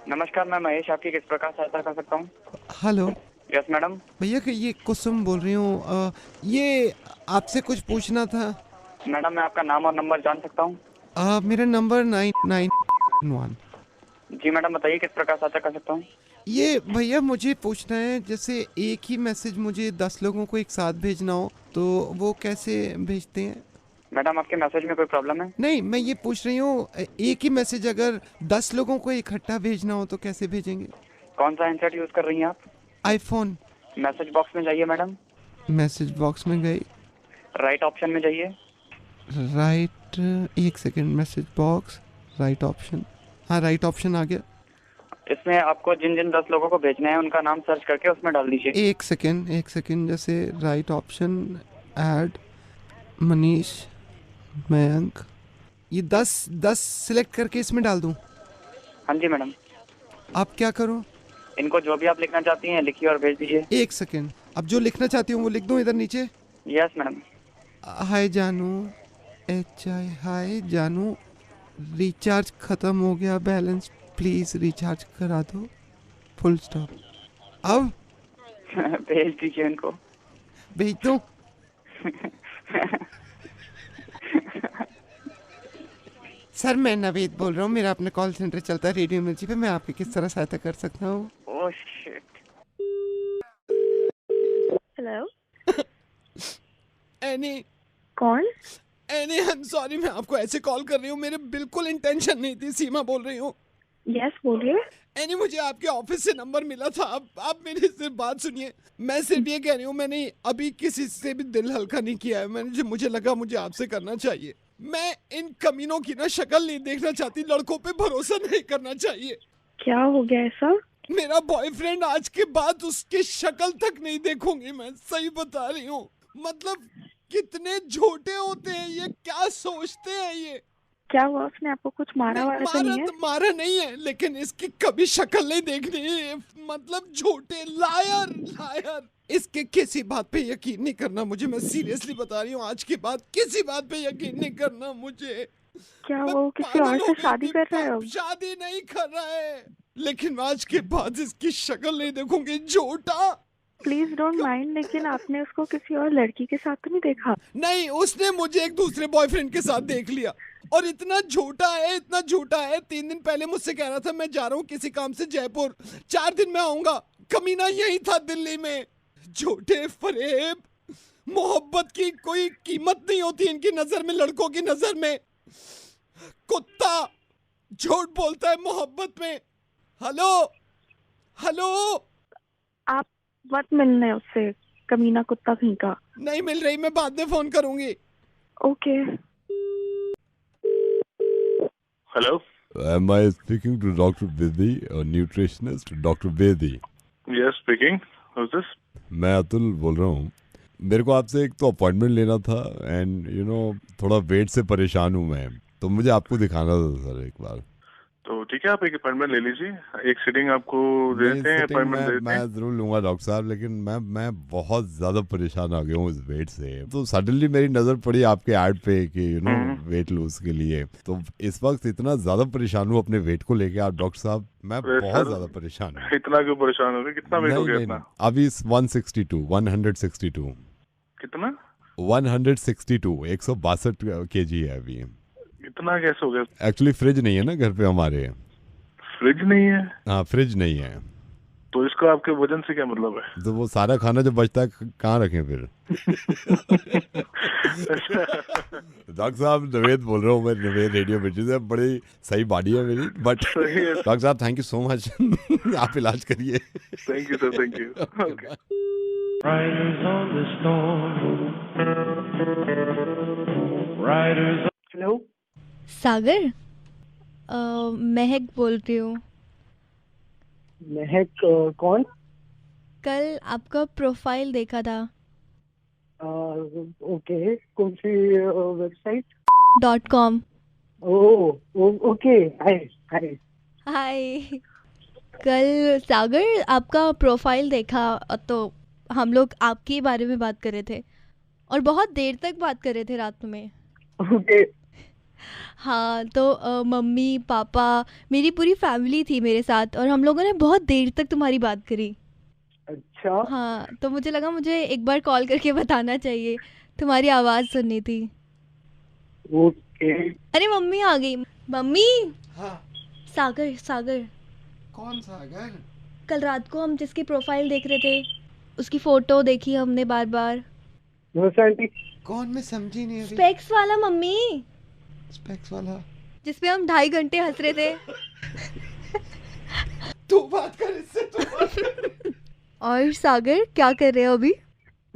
नमस्कार, मैं महेश आपकी किस प्रकार सहायता कर सकता हूँ? Hello yes madam. भैया कि ये कुसुम बोल रही हूँ। ये आपसे कुछ पूछना था। मैडम मैं आपका नाम और नंबर जान सकता हूँ? मेरा नंबर 9991। जी मैडम बताइए किस प्रकार सहायता कर सकता हूँ? ये भैया मुझे पूछना है, जैसे एक ही मैसेज मुझे 10 लोगों को एक साथ भेजना हो तो वो कैसे भेजते हैं? मैडम आपके मैसेज में कोई प्रॉब्लम है? नहीं, मैं ये पूछ रही हूँ एक ही मैसेज अगर 10 लोगों को इकट्ठा भेजना हो तो कैसे भेजेंगे? कौन सा हैंडसेट यूज़ कर रही हैं आप? आईफोन। मैसेज बॉक्स में जाइए मैडम। मैसेज बॉक्स में गई। राइट ऑप्शन में जाइए। राइट। एक second, message box, right option. हाँ, राइट ऑप्शन आ गया। इसमें आपको जिन जिन 10 लोगों को भेजने हैं उनका नाम सर्च करके उसमें डाल दीजिए। एक सेकंड, जैसे right option, add, Manish, Mayank, ये 10 सिलेक्ट करके इसमें डाल दूं? हाँ जी मैडम। अब क्या करूं? इनको जो भी आप लिखना चाहती हैं लिखिए और भेज दीजिए। एक सेकंड, अब जो लिखना चाहती हूँ वो लिख दूं इधर नीचे? Yes madam. हाय जानू, एच आई, हाय जानू, रिचार्ज खत्म हो गया, बैलेंस प्लीज रिचार्ज करा दो, फुल स्टॉप। अब भेज दीजिए इनको। भेज दूं? सर मैं नवेद बोल रहा हूँ, मेरा अपना कॉल सेंटर चलता है रेडियो मिर्ची पे, मैं आपकी किस तरह सहायता कर सकता हूँ? Oh shit. हेलो। एनी, कौन? एनी आई एम सॉरी, मैं आपको ऐसे कॉल कर रही हूँ, मेरे बिल्कुल इंटेंशन नहीं थी। सीमा बोल रही हूँ। यस बोलिए। एनी, मुझे आपके ऑफिस से नंबर मिला था। अब आप मेरी सिर्फ बात सुनिए। मैं सिर्फ ये कह रही हूँ, मैंने अभी किसी से भी दिल हल्का नहीं किया है। मुझे लगा मुझे आपसे करना चाहिए। मैं इन कमीनों की ना शक्ल नहीं देखना चाहती, लड़कों पे भरोसा नहीं करना चाहिए। क्या हो गया ऐसा? मेरा बॉयफ्रेंड, आज के बाद उसकी शक्ल तक नहीं देखूंगी मैं, सही बता रही हूँ। मतलब कितने झूठे होते हैं ये, क्या सोचते हैं ये। क्या हुआ? उसने आपको कुछ मारा नहीं, वारा तो नहीं है? मारा नहीं है, लेकिन इसकी कभी शक्ल नहीं देखनी है। मतलब झूठे, लायर लायर। इसके किसी बात पे यकीन नहीं करना मुझे, मैं सीरियसली बता रही हूँ, आज के बाद किसी बात पे यकीन नहीं करना मुझे। क्या मैं वो किसी और पागल हो से गई शादी थी। कर रहे हो? शादी नहीं कर रहा है, लेकिन आज के बाद इसकी शक्ल नहीं देखूंगी। झूठा। प्लीज डोंट माइंड, लेकिन आपने उसको किसी और लड़की के साथ तो नहीं देखा? नहीं, उसने मुझे एक दूसरे बॉयफ्रेंड के साथ देख लिया। और इतना झूठा है, इतना झूठा है। 3 दिन पहले मुझसे कह रहा था मैं जा रहा हूँ किसी काम से जयपुर, 4 दिन में आऊंगा। कमीना यही था दिल्ली में। झूठे फरेब। मोहब्बत की कोई कीमत नहीं होती इनकी नजर में, लड़कों की नजर में। कुत्ता झूठ बोलता है मोहब्बत में। Hello, hello. आप मत मिलने उससे, कमीना कुत्ता कहीं का। नहीं मिल रही, मैं बाद में फोन करूंगी। Okay. Hello? Am I speaking to Dr. Vedi, a nutritionist? Dr. Vedi. Yes, speaking. Who's this? मैं अतुल बोल रहा हूँ। मेरे को आपसे एक तो अपॉइंटमेंट लेना था, एंड थोड़ा वेट से परेशान हूँ मैं, तो मुझे आपको दिखाना था सर एक बार। तो ठीक है, आप एक अपॉइंटमेंट ले लीजिए। एक सीटिंग आपको नहीं, देते हैं, सिटिंग अपॉइंटमेंट देते मैं हैं। ज़रूर लूँगा डॉक्टर साहब, लेकिन मैं बहुत ज़्यादा परेशान आ गया हूँ इस वेट से। तो सडनली मेरी नज़र पड़ी आपके ऐड पे कि वेट लूज के लिए। तो इस वक्त इतना ज़्यादा परेशान हूँ अपने वेट को लेके आप डॉक्टर साहब, मैं अरे बहुत सर, ज़्यादा परेशान हूँ। इतना क्यों परेशान हो गए? कितना वेट हो गया नहीं, इतना? नहीं, अभी 162 कितना? 162 162 kg है अभी। इतना कैसे हो गया? एक्चुअली फ्रिज नहीं है ना घर पे हमारे। फ्रिज नहीं है? हाँ, फ्रिज नहीं है, तो इसका आपके वजन से क्या मतलब है? तो वो सारा खाना जो बचता है कहाँ रखें फिर? डॉक्टर साहब नवेद बोल रहा हूँ मैं, नवेद रेडियो मिर्ची से। बड़ी सही बॉडी है मेरी, बट सही है। डॉक्टर साहब थैंक यू सो मच। आप इलाज करिए। Thank you sir, thank you. Okay. Riders on the storm. Riders. Hello. Sagar, Mahak बोल रही हूँ। महक कौन? कल आपका प्रोफाइल देखा था। ओके, कौन सी वेबसाइट? .com। ओके, हाय हाय। हाय। कल सागर आपका प्रोफाइल देखा तो हम लोग आपके बारे में बात कर रहे थे और बहुत देर तक बात कर रहे थे रात में। ओके। हाँ तो मम्मी पापा मेरी पूरी फैमिली थी मेरे साथ और हम लोगों ने बहुत देर तक तुम्हारी बात करी। अच्छा, हाँ तो मुझे लगा मुझे एक बार कॉल करके बताना चाहिए, तुम्हारी आवाज़ सुननी थी। ओके। अरे मम्मी आ गई। मम्मी, हाँ, सागर सागर कौन सागर? कल रात को हम जिसकी प्रोफाइल देख रहे थे उसकी फोटो देखी हमने बार बार। नमस्ते आंटी। कौन? मैं समझी नहीं अभी। स्पेक्स वाला मम्मी, स्पेक्स वाला? जिसपे हम 2.5 घंटे हंस रहे थे। तू बात कर इससे, तू बात कर। और सागर क्या कर रहे हो अभी?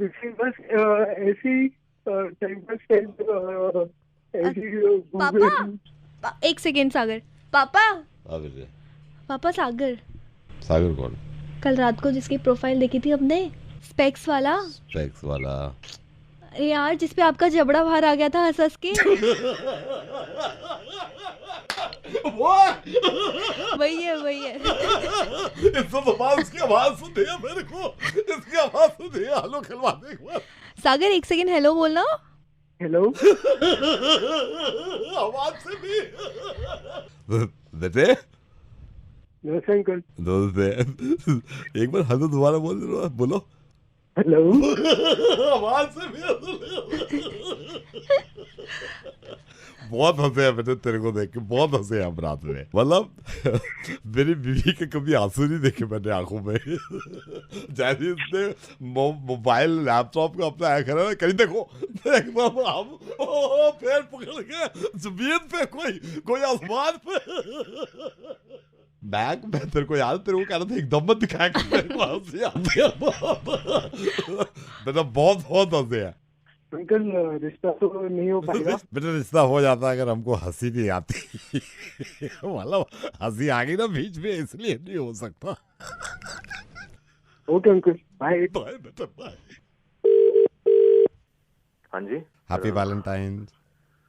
इसी बस ऐसी टाइम पास ऐसी पापा एक सेकेंड सागर। पापा हाँ बेटे। पापा सागर सागर कौन? कल रात को जिसकी प्रोफाइल देखी थी हमने, स्पेक्स वाला। स्पेक्स वाला? अरे यार जिसपे आपका जबड़ा बाहर आ गया था हंस हंस के। वही है वही है। उसकी आवाज सुन है मेरे को, इसकी आवाज सुन है। हेलो खिलवा दे एक बार। सागर एक सेकेंड हेलो बोलना। हेलो। आवाज से भी। बेटे नमस्ते अंकल। दोस्त एक बार हेलो दोबारा बोलो। हेलो। आवाज से भी बहुत हंसे हैं बेटे तेरे को देख के, बहुत हंसे हैं हम रात में। मतलब मेरी बीवी के कभी आंसू नहीं देखे मैंने आंखों में। जैसे इसने मोबाइल लैपटॉप को अपना आया करा कहीं देखो एकदम हम पैर पकड़ के जमीन पे कोई आसमान पे। बैग में तेरे को याद, तेरे को कह रहा था एकदम मत दिखाया कि मेरे को हंसी आती है। बेटा बहुत हंसे हैं अंकल, रिश्ता तो नहीं हो पाएगा। बेटा रिश्ता हो जाता अगर हमको हंसी नहीं आती। मतलब हंसी आ गई ना बीच में, इसलिए नहीं हो सकता। Okay uncle, bye. बाय बेटा बाय। हाँ जी, हैप्पी वैलेंटाइन।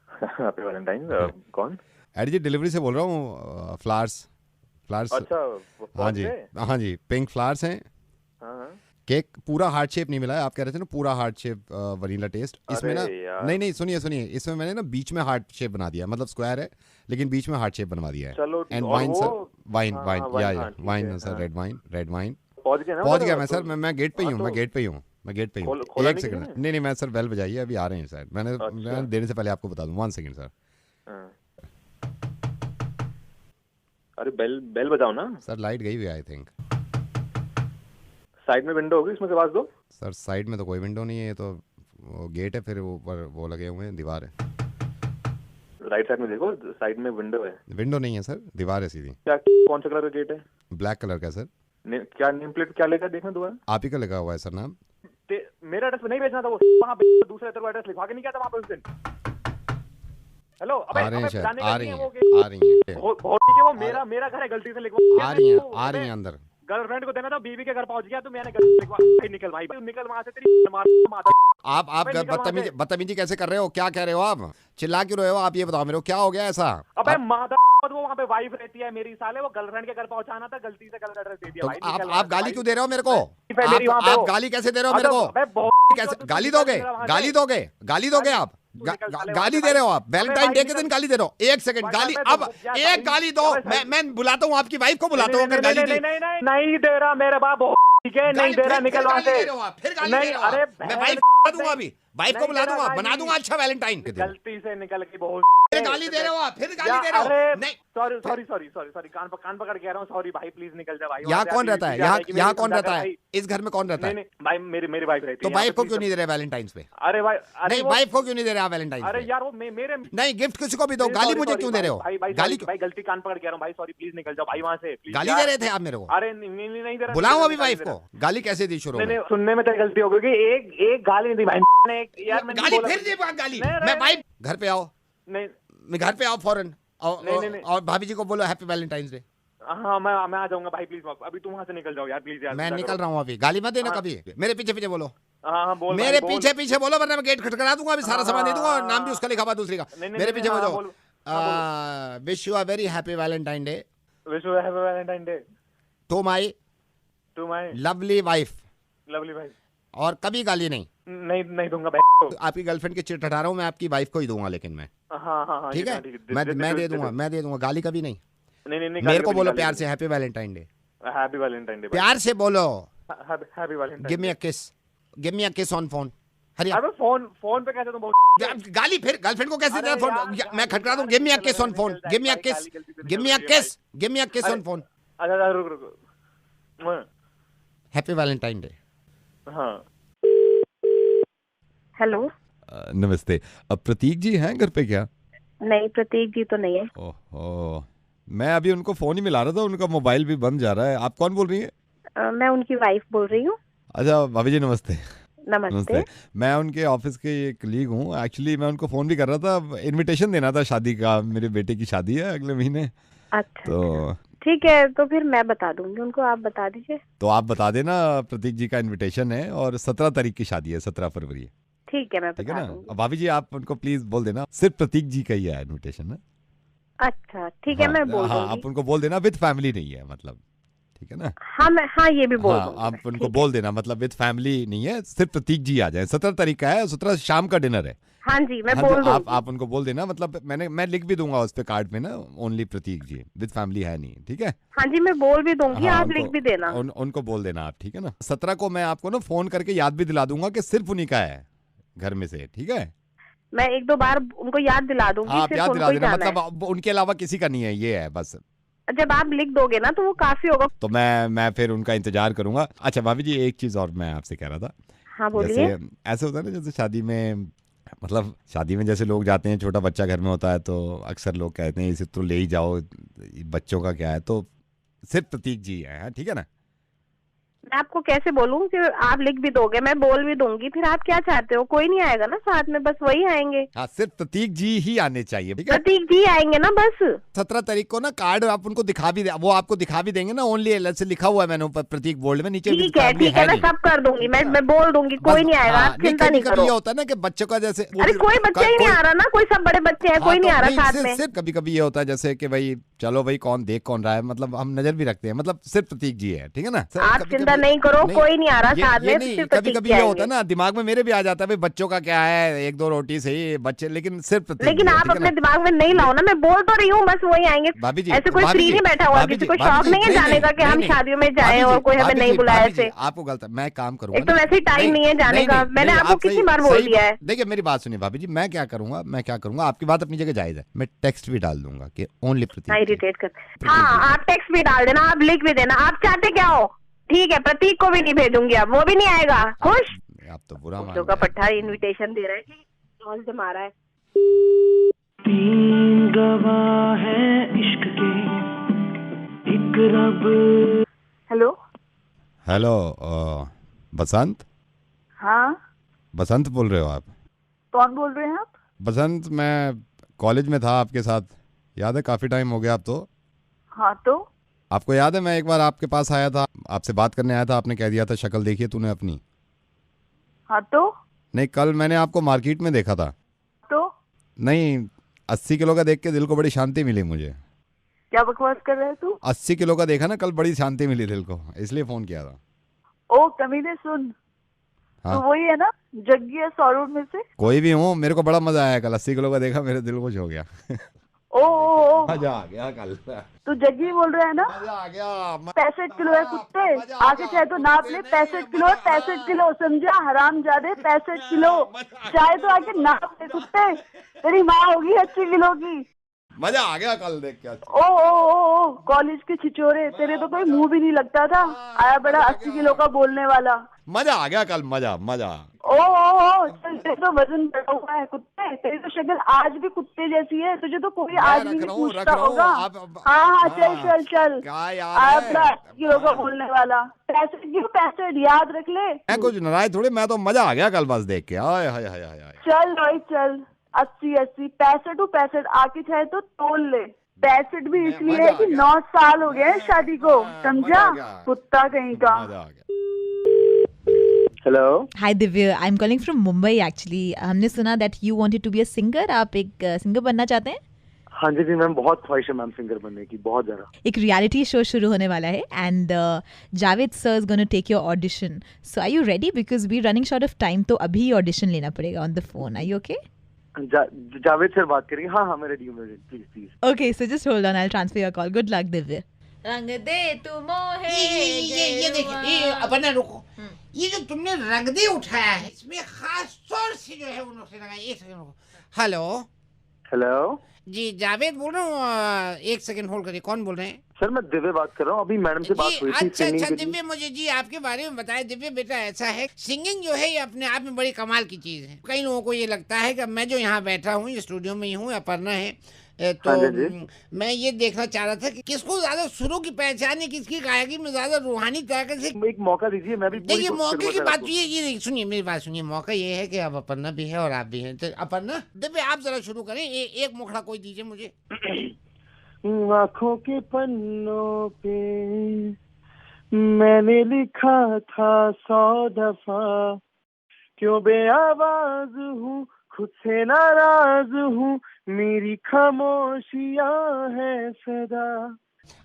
Happy Valentine. कौन? एडी जी डिलीवरी से बोल रहा हूँ। फ्लावर्स। अच्छा, हाँ जी हाँ जी, पिंक फ्लावर्स हैं। हाँ। केक पूरा हार्ट शेप नहीं मिला है, आप कह रहे थे ना पूरा हार्ट शेप वनीला टेस्ट। इसमें ना नहीं सुनिए इसमें मैंने ना बीच में हार्ट शेप बना दिया, मतलब स्क्वायर है लेकिन बीच में हार्ट शेप बनवा दिया है। चलो। And wine sir, wine wine sir, red wine. पहुंच गया मैं सर, मैं गेट पे ही हूँ, मैं गेट पे ही हूँ। एक सेकंड। नहीं मैं सर बेल बजाइए, अभी आ रहे हैं सर। मैंने देने से पहले आपको बता दूं। 1 सेकंड सर। अरे बेल बजाओ ना सर। लाइट गई हुई आई थिंक। साइड में विंडो होगी, इसमें से आवाज दो। सर साइड में तो कोई विंडो नहीं है, ये तो वो गेट है, फिर ऊपर वो लगे हुए हैं, दीवार है। राइट साइड में देखो, साइड में विंडो है। विंडो नहीं है सर, दीवार है सीधी। क्या कौन सा कलर का गेट है? ब्लैक कलर का सर। क्या नेम प्लेट क्या लेकर देखना दोबारा? आप ही का लगा हुआ है सर नाम। मेरा एड्रेस नहीं भेजना था, वो वहाँ पे दूसरा तेरा एड्रेस लिखवा के नहीं गया था वहाँ पे उस दिन। हेलो, आ रहे हैं शायद, आ रही हैं। बहुत ठीक है, वो मेरा घर है, गलती से लिखवा। आ रही हैं अंदर। गर्लफ्रेंड को देना था, बीवी के घर पहुंच गया तो मैंने लिखवा। निकल भाई, निकल वहाँ से, तेरी माता। आप बदतमीजी कैसे कर रहे हो? क्या कह रहे हो आप? चिल्ला क्यों रहे हो आप? ये बताओ मेरे को, क्या हो गया ऐसा? अबे माता, वो वहाँ पे वाइफ रहती है मेरी, साले वो गर्लफ्रेंड के घर पहुंचाना था, गलती से गलत एड्रेस दे दिया भाई। आप गाली क्यों दे रहे हो मेरे को? आप गाली कैसे दे रहे हो मेरे को? कैसे गाली दोगे? गाली दोगे आप? गाली दे रहे हो आप? वैलेंटाइन डे के दिन गाली दे रहे हो? एक सेकंड, गाली अब एक गाली दो। मैं बुलाता हूँ, आपकी वाइफ को बुलाता हूँ। अगर गाली नहीं दे रहा मेरे बाप, ठीक है, नहीं दे रहा, निकल वहाँ से। फिर गाली दे रहे हो? अरे मैं वाइफ को दूंगा, अभी वाइफ को बुला दूंगा, बना दूंगा अच्छा वैलेंटाइन के दिन। गलती से निकल के बहुत गाली दे रहे हो आप, फिर गाली दे रहे हो? नहीं सॉरी, कान पकड़ के कह रहा हूँ, सॉरी भाई, प्लीज निकल जा भाई। यहाँ कौन रहता है? यहाँ कौन रहता है? इस घर में कौन रहता है? भाई मेरी वाइफ रहती है। तो वाइफ को क्यों नहीं दे रहे वैलेंटाइंस पे? अरे भाई, नहीं वाइफ को क्यों नहीं दे रहे वैलेंटाइन? अरे यार वो मेरे नहीं, गिफ्ट किसी को भी दो, गाली मुझे क्यों दे रहे हो? गाली भाई, गलती कान पकड़ के कह रहा हूँ भाई, सॉरी प्लीज निकल जाओ भाई वहाँ से। गाली दे रहे थे आप मेरे को? अरे नहीं दे रहा। बुलाओ अभी वाइफ को। गाली कैसे दी शुरू में? सुनने में तो गलती हो गई, एक गाली नहीं दी भाई ने। यार गाली फिर दी गाली। मैं वाइफ घर पे आओ, मैं घर पे आओ फौरन, और भाभी जी को बोलो हैप्पी वैलेंटाइंस डे। हाँ मैं आ जाऊंगा भाई, प्लीज अभी तुम वहाँ से निकल जाओ यार, प्लीज यार। मैं निकल रहा हूँ अभी, गाली मत देना कभी। मेरे पीछे बोलो। हाँ बोल। मेरे पीछे बोलो, वरना मैं गेट खटखटा दूंगा अभी, सारा सामान दे दूंगा और नाम भी उसका लिखा हुआ दूसरी का। मेरे पीछे बोलो, wish you a very happy Valentine day. Wish you happy Valentine day to my lovely wife. और कभी गाली नहीं। नहीं दूंगा बे। आपकी गर्लफ्रेंड के चिट हटा रहा हूँ मैं, आपकी वाइफ को ही दूंगा लेकिन मैं। हाँ ठीक है, मैं दे दूंगा गाली कभी नहीं। नहीं मेरे को बोलो प्यार से happy Valentine day. Happy Valentine day. प्यार से बोलो हैप्पी वैलेंटाइन। गिव मी अ किस ऑन फोन। हरी अबे फोन पे कैसे तुम बहुत गाली, फिर गर्लफ्रेंड को कैसे देना फोन? मैं खटका दूं। गिव मी अ किस ऑन फोन। गिव मी अ किस ऑन फोन। अच्छा रुक। Happy Valentine day. हाँ हेलो। नमस्ते, अब प्रतीक जी हैं घर पे क्या? नहीं, प्रतीक जी तो नहीं है। ओहो, मैं अभी उनको फोन ही मिला रहा था, उनका मोबाइल भी बंद जा रहा है। आप कौन बोल रही हैं? मैं उनकी वाइफ बोल रही हूँ। अच्छा भाभी जी नमस्ते। नमस्ते। मैं उनके ऑफिस के एक कलीग हूँ। एक्चुअली मैं उनको फोन भी कर रहा था, इनविटेशन देना था शादी का। मेरे बेटे की शादी है अगले महीने। अच्छा तो ठीक है, तो फिर मैं बता दूंगी उनको, आप बता दीजिए। तो आप बता देना, प्रतीक जी का इनविटेशन है और 17 तारीख की शादी है, 17 फरवरी। ठीक है, मैं ठीक है बता ना? दूंगी। अब भाभी जी आप उनको प्लीज बोल देना, सिर्फ प्रतीक जी का ही है इनविटेशन ना। अच्छा ठीक है, मैं बोल हाँ, दूंगी। आप उनको बोल देना विद फैमिली नहीं है, मतलब ठीक है ना? हाँ ये भी बोल हाँ, दूंगी। आप उनको बोल देना, मतलब विद फैमिली नहीं है, सिर्फ प्रतीक जी आ जाए। 17 तारीख का है, 17 शाम का डिनर है। हाँ जी, मैं हाँ, बोल तो दूंगी। आप उनको बोल देना, मतलब मैं लिख भी दूंगा उस पे कार्ड में ना, only Prateek ji, with family है नहीं। ठीक है? हाँ जी, मैं बोल भी दूंगी। हाँ, आप लिख भी देना। उनको बोल देना आप। ठीक है ना? 17 को मैं आपको ना फोन करके याद भी दिला दूंगा कि सिर्फ उन्हीं का है घर में से। ठीक है? मैं एक दो बार उनको याद दिला दूंगी। आप सिर्फ याद दिला उनको ही देना, जाना मतलब उनके अलावा किसी का नहीं है, ये है बस। है। जब आप लिख दोगे ना तो वो काफी होगा। तो मैं फिर उनका इंतजार करूंगा। अच्छा भाभी जी, एक चीज और मैं आपसे कह रहा था। हाँ बोलिए। जैसे ऐसे होता है ना, जैसे शादी में, मतलब शादी में जैसे लोग जाते हैं, छोटा बच्चा घर में होता है, तो अक्सर लोग कहते हैं इसे तो ले ही जाओ, बच्चों का क्या है। तो सिर्फ प्रतीक जी है, ठीक है ना? मैं आपको कैसे बोलूं कि आप लिख भी दोगे, मैं बोल भी दूंगी। फिर आप क्या चाहते हो? कोई नहीं आएगा ना साथ में, बस वही आएंगे। हाँ, सिर्फ प्रतीक जी ही आने चाहिए। ठीक है? प्रतीक जी आएंगे ना बस। 17 तारीख को ना कार्ड आप उनको दिखा भी वो आपको दिखा भी देंगे ना, ओनली से लिखा हुआ है मैंने ऊपर प्रतीक बोल्ड में, नीचे ठीक है, मैं सब कर दूंगी। मैं बोल दूंगी, कोई नहीं आएगा, आप चिंता नहीं करो। ये होता है ना कि बच्चों का जैसे, अरे कोई बच्चा ही नहीं आ रहा ना, कोई सब बड़े बच्चे हैं, कोई नहीं आ रहा साथ में। सिर्फ कभी कभी ये होता है जैसे कि भाई चलो भाई कौन देख कौन रहा है, मतलब हम नजर भी रखते हैं, मतलब सिर्फ प्रतीक जी है। ठीक है ना? आप चिंता नहीं करो, कोई नहीं आ रहा साथ में। कभी कभी ये होता है ना, दिमाग में मेरे भी आ जाता है भाई बच्चों का क्या है, एक दो रोटी सही बच्चे, लेकिन सिर्फ प्रतीक। लेकिन आप अपने दिमाग में नहीं लाओ ना, मैं बोल तो रही हूँ, बस वही आएंगे। भाभी जी, ऐसे कोई फ्री नहीं बैठा हुआ, किसी को शौक नहीं है जाने का कि हम शादियों में जाएं और कोई हमें नहीं बुलाया। ऐसे आपको गलत, मैं काम करूंगा। एक तो वैसे ही टाइम नहीं है जाने का, मैंने आपको कितनी बार बोल दिया है। देखिए मेरी बात सुनिए भाभी जी, मैं क्या करूंगा, आपकी बात अपनी जगह जायज है। मैं टेक्स्ट भी डाल दूंगा कि ओनली प्रतीक। इरिटेट कर। हाँ, आप टेक्स्ट भी डाल देना, आप लिख भी देना, आप चाहते क्या हो। ठीक है, प्रतीक को भी नहीं भेजूंगी, अब वो भी नहीं आएगा। खुश? आप तो बुरा मान का पट्टा इनविटेशन दे रहा है, कॉल से मारा है। 3 गवाह हैं इश्क के, एक रब। हेलो बसंत? हाँ, बसंत बोल रहे हो आप? कौन बोल रहे हैं आप? बसंत, मैं कॉलेज में था आपके साथ, याद है? काफी टाइम हो गया अब तो। हाँ, तो आपको याद है मैं एक बार आपके पास आया था, आपसे बात करने आया था, आपने कह दिया था शक्ल देखिए तूने अपनी। हाँ, तो नहीं, कल मैंने आपको मार्केट में देखा था। तो नहीं, 80 किलो का देख के दिल को बड़ी शांति मिली मुझे। क्या बकवास कर रहे है तू? 80 किलो का देखा ना कल, बड़ी शांति मिली दिल को, इसलिए फोन किया था। ओ कमीने, सुन। हाँ? तो वही है ना जग्गी है सौरूड में से? कोई भी हूँ, मेरे को बड़ा मजा आया कल, 80 किलो का देखा, मेरे दिल खुश हो गया। ओ मजा आ गया कल। तू जग्गी बोल रहा है ना? मजा आ गया। 65 किलो है कुत्ते, आगे चाहे तो नाप ले। 65 किलो, 65 किलो, समझा हरामजादे? 65 किलो, चाहे तो आके नाप ले कुत्ते। तेरी माँ होगी 80 किलो की। मजा आ गया कल देख के। ओ कॉलेज के छिचोरे, तेरे तो कोई मुंह भी नहीं लगता था, आया बड़ा 80 किलो का बोलने वाला। मजा आ गया कल, मजा। ओ चल, तेरे तो वजन बढ़ा हुआ है कुत्ते, तेरी तो शक्ल आज भी कुत्ते जैसी है, तुझे तो कोई आदमी नहीं पूछता होगा। हाँ, चल आया बड़ा 80 किलो का बोलने वाला। 65 याद रख ले। मैं कुछ नाराज थोड़ी, मैं तो मजा आ गया कल बस देख के। हाय हाय हाय हाय। चल भाई चल, 80 65 आके चाहे तो तोल ले। 65 भी इसलिए है कि 9 साल हो गए शादी को, समझा कुत्ता कहीं का। Hello, hi Divya, I am calling from Mumbai actually. हमने सुना that you wanted to be a singer, आप एक सिंगर बनना चाहते हैं? हाँ जी मैम, बहुत ख्वाहिश है मैम सिंगर बनने की, बहुत ज्यादा। एक रियलिटी शो शुरू होने वाला है and Javed sir is gonna take your audition, so are you ready? Because we running short of time, तो अभी ऑडिशन लेना पड़ेगा on the phone. Are you okay? Javed sir बात करेंगे। हाँ मैं रेडी हूँ, please please. Okay, so just hold on, I will transfer your call. Good luck Divya. रंग दे तू मोहे। ये देखिए अपना रुको, ये जो तुमने रंग दे उठाया है इसमें खास तौर से जो है वो नुक्से लगाए। एक सेकंड रुको। हेलो हेलो जी, जावेद बोल रहा हूँ। एक सेकंड होल्ड करिए। कौन बोल रहे हैं? सर मैं दिव्य बात कर रहा हूँ, अभी मैडम से बात हुई थी। अच्छा दिव्य, मुझे जी आपके बारे में बताया। दिव्य बेटा ऐसा है, सिंगिंग जो है ये अपने आप में बड़ी कमाल की चीज है। कई लोगों को ये लगता है कि मैं जो यहाँ बैठा हूँ ये स्टूडियो में ही हूँ, अपर्णा है, तो मैं ये देखना चाह रहा था कि किसको ज्यादा सुरों की पहचान है, किसकी गायकी में ज्यादा रूहानी तरीके से। एक मौका दीजिए, मैं भी देखिए मौके की बात ये सुनिए मेरी बात सुनिए। मौका ये है कि अब अपर्णा भी है और आप भी हैं, तो अपर्णा दिव्य आप जरा शुरू करें। एक मुखड़ा कोई दीजिए मुझे। आँखों के पन्नों पे मैंने लिखा था 100 दफा, क्यों बेआवाज हूँ, खुद से नाराज हूँ, मेरी खामोशियाँ है सदा।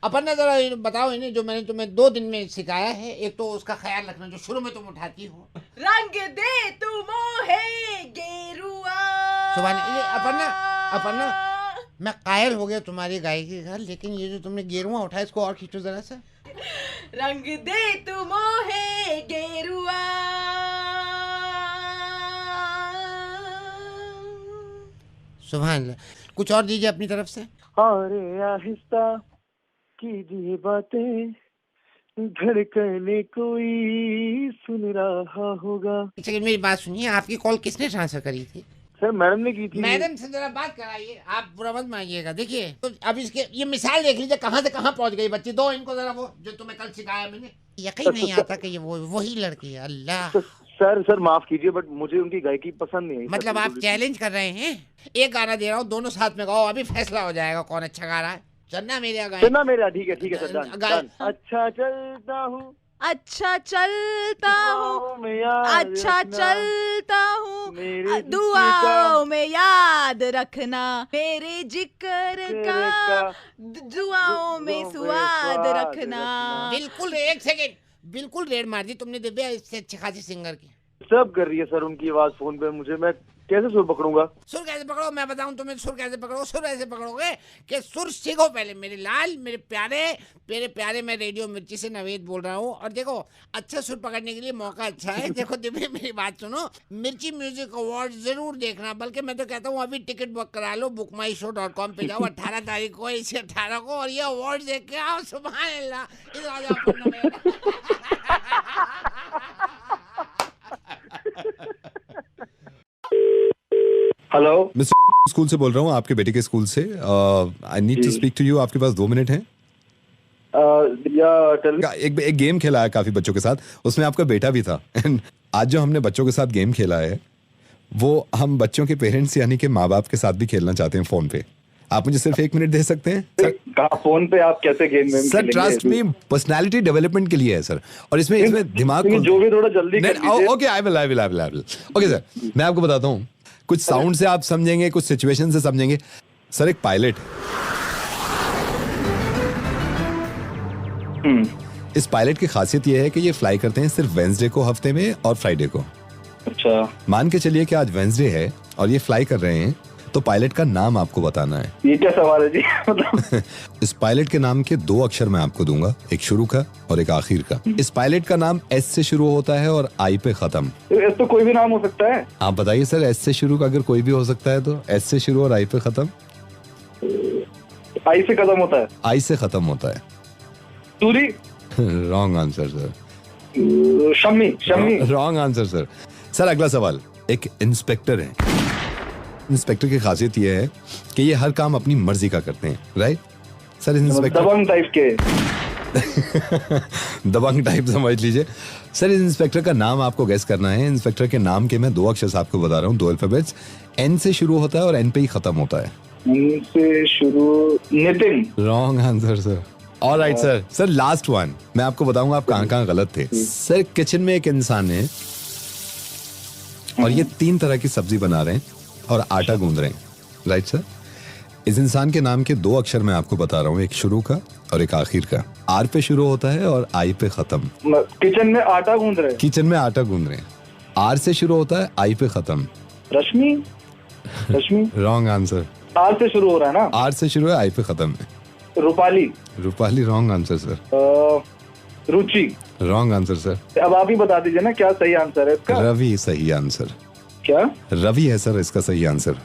अपर्णा जरा बताओ इन्हें जो मैंने तुम्हें 2 दिन में सिखाया है। एक तो उसका ख्याल रखना जो शुरू में तुम उठाती हो। रंग दे तू मोहे गेरुआ। अपर्णा मैं कायल हो गया तुम्हारी गायकी का, लेकिन ये जो तुमने गेरुआ उठाया इसको और खींचो जरा सा। रंग दे तू मोहे गेरुआ। सुभान अल्लाह। कुछ और दीजिए अपनी तरफ से। अरे आहिस्ता कीजिए बातें, धड़कने कोई सुन रहा होगा। मेरी बात सुनिए, आपकी कॉल किसने ट्रांसफर करी थी? सर मैडम ने की थी। मैडम से जरा बात कराइए, आप बुरा मत मानिएगा। देखिए तो अब इसके ये मिसाल देख लीजिए कहाँ से कहाँ पहुँच गई बच्ची। दो इनको जरा वो जो तुम्हें कल सिखाया मैंने, यकीन नहीं आता कि ये वही लड़की है। अल्लाह सर माफ कीजिए, बट मुझे उनकी गायकी पसंद नहीं है। मतलब आप चैलेंज कर रहे हैं? एक गाना दे रहा हूँ, दोनों साथ में गाओ, अभी फैसला हो जाएगा कौन अच्छा गा रहा है। चन्ना मेरा गाए। चन्ना मेरा, ठीक है सर, डन। अच्छा चलता हूँ, अच्छा चलता हूँ, अच्छा चलता हूँ, दुआओं में याद रखना मेरे जिक्र का, दुआओं में स्वाद रखना। बिल्कुल, एक सेकंड, बिल्कुल रेड मार दी तुमने दिव्या इससे अच्छी खासी सिंगर की। सब कर रही है सर उनकी आवाज फोन पे, मुझे मैं कैसे सुर पकड़ूंगा? सुर कैसे पकड़ो मैं बताऊं तुम्हें। सुर कैसे पकड़ो? सुर ऐसे पकड़ोगे कि सुर सीखो पहले मेरे लाल, मेरे प्यारे। मैं रेडियो मिर्ची से नवेद बोल रहा हूँ। और देखो अच्छा सुर पकड़ने के लिए मौका अच्छा है। देखो दिव्या मेरी बात सुनो, मिर्ची म्यूजिक अवार्ड जरूर देखना, बल्कि मैं तो कहता हूँ अभी टिकट बुक करा लो, bookmyshow.com पे जाओ 18 तारीख को, इसे 18 को, और ये अवार्ड देख के आओ। सुभान अल्लाह। हेलो, मिस्टर स्कूल से बोल रहा हूँ, आपके बेटे के स्कूल से। I need to speak to you. आपके पास 2 मिनट हैं? एक गेम खेला है काफी बच्चों के साथ, उसमें आपका बेटा भी था। आज जो हमने बच्चों के साथ गेम खेला है वो हम बच्चों के पेरेंट्स यानी कि माँ बाप के साथ भी खेलना चाहते हैं फोन पे। आप मुझे सिर्फ 1 मिनट दे सकते हैं? सर फोन पे आप कैसे गेम में? Sir trust me, personality development के लिए है सर, और इसमें दिमाग जो भी थोड़ा जल्दी कर लीजिए। Okay, I will. Okay sir, मैं आपको बताता हूँ, कुछ साउंड से आप समझेंगे, कुछ सिचुएशन से समझेंगे। सर एक पायलट, इस पायलट की खासियत यह है कि ये फ्लाई करते हैं सिर्फ वेडनेसडे को हफ्ते में और फ्राइडे को। अच्छा, मान के चलिए कि आज वेडनेसडे है और ये फ्लाई कर रहे हैं, तो पायलट का नाम आपको बताना है। ये क्या सवाल है जी? इस पायलट के नाम के 2 अक्षर मैं आपको दूंगा, एक शुरू का और एक आखिर का। इस पायलट का नाम एस से शुरू होता है और आई पे खत्म। एस तो कोई भी नाम हो सकता है। आप बताइए सर, एस से शुरू का अगर कोई भी हो सकता है तो एस से शुरू और आई पे खत्म। आई से खत्म होता है। आई से खत्म होता है। Suri. Wrong answer sir. Shammi. Wrong answer sir. Sir अगला सवाल, एक इंस्पेक्टर है। इंस्पेक्टर की खासियत यह है कि ये हर काम अपनी मर्जी का करते हैं, राइट सर? इंस्पेक्टर दबंग टाइप के। दबंग टाइप समझ लीजिए सर। इस इंस्पेक्टर का नाम आपको गेस करना है। इंस्पेक्टर के नाम के मैं 2 अक्षर आपको बता रहा हूँ, 2 अल्फाबेट्स। एन से शुरू होता है और एन पे ही खत्म होता है। एन से शुरू, Nitin. Wrong answer sir. Alright sir. Sir last one, मैं आपको बताऊंगा आप कहाँ कहाँ गलत थे। सर किचन में एक इंसान है और ये 3 तरह की सब्जी बना रहे हैं और आटा गूंद रहे हैं, राइट सर? इस इंसान के नाम के 2 अक्षर मैं आपको बता रहा हूँ, एक शुरू का और एक आखिर का। आर पे शुरू होता है और आई पे खत्म। किचन में आटा गूंद रहे। किचन में आटा गूंद रहे हैं। आर से शुरू होता है, आई पे खत्म। रश्मि। रश्मि रॉन्ग आंसर। आर से शुरू हो रहा है ना? आर से शुरू है, आई पे खत्म है। Rupali. Rupali wrong answer sir. Ruchi. Wrong answer sir. अब आप ही बता दीजिए ना क्या सही आंसर है इसका। रवि सही आंसर। क्या? रवि है सर इसका सही आंसर।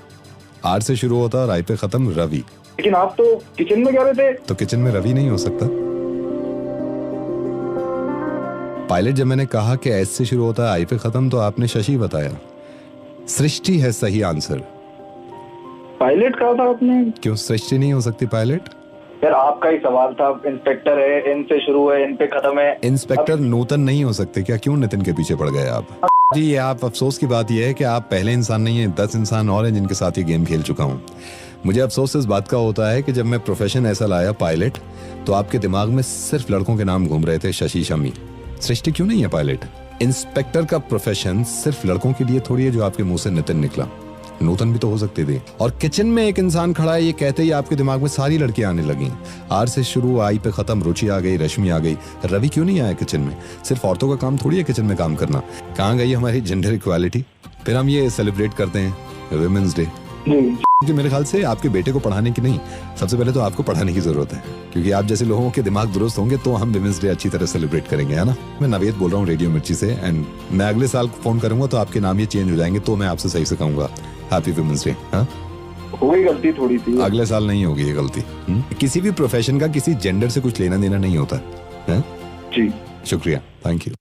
आर से शुरू होता है और आई पे खत्म, रवि। लेकिन आप तो किचन में कह रहे थे। तो किचन में रवि नहीं हो सकता। पायलट जब मैंने कहा कि एस से शुरू होता है, आई पे खत्म, तो आपने शशि बताया। सृष्टि है सही आंसर। पायलट कहा था आपने। क्यों सृष्टि नहीं हो सकती पायलट? यार आपका ही सवाल था। इंस्पेक्टर है, इन से शुरू है, इन पे खत्म है। इंस्पेक्टर नूतन नहीं हो सकते क्या? क्यों नितिन के पीछे पड़ गए आप? जी ये आप अफसोस की बात यह है कि आप पहले इंसान नहीं है, 10 इंसान और हैं जिनके साथ ये गेम खेल चुका हूँ। मुझे अफसोस इस बात का होता है कि जब मैं प्रोफेशन ऐसा लाया पायलट, तो आपके दिमाग में सिर्फ लड़कों के नाम घूम रहे थे, शशि शमी। सृष्टि क्यों नहीं है पायलट? इंस्पेक्टर का प्रोफेशन सिर्फ लड़कों के लिए थोड़ी है जो आपके मुंह से नितिन निकला। नूतन भी तो हो सकते थे। और किचन में एक इंसान खड़ा है, ये कहते ही आपके दिमाग में सारी लड़कियां आने लगी। आर से शुरू, आई पे खत्म, रुचि आ गई, रश्मि आ गई। रवि क्यों नहीं आया किचन में? सिर्फ औरतों का काम थोड़ी है किचन में काम करना। कहाँ गई हमारी जेंडर इक्वालिटी? फिर हम ये सेलिब्रेट करते हैं विमेंस डे। क्योंकि मेरे ख्याल से आपके बेटे को पढ़ाने की नहीं, सबसे पहले तो आपको पढ़ाने की जरूरत है, क्योंकि आप जैसे लोगों के दिमाग दुरुस्त होंगे तो हम विमेंस डे अच्छी तरह सेलिब्रेट करेंगे, है ना? मैं नवेद बोल रहा हूँ रेडियो मिर्ची से, एंड मैं अगले साल फोन करूंगा तो आपके नाम ये चेंज हो जाएंगे, तो मैं आपसे सही से कहूंगा हैप्पी विमेंस डे। हाँ हो गई गलती थोड़ी सी। अगले साल नहीं होगी ये गलती। किसी भी प्रोफेशन का किसी जेंडर से कुछ लेना देना नहीं होता है। जी शुक्रिया, थैंक यू।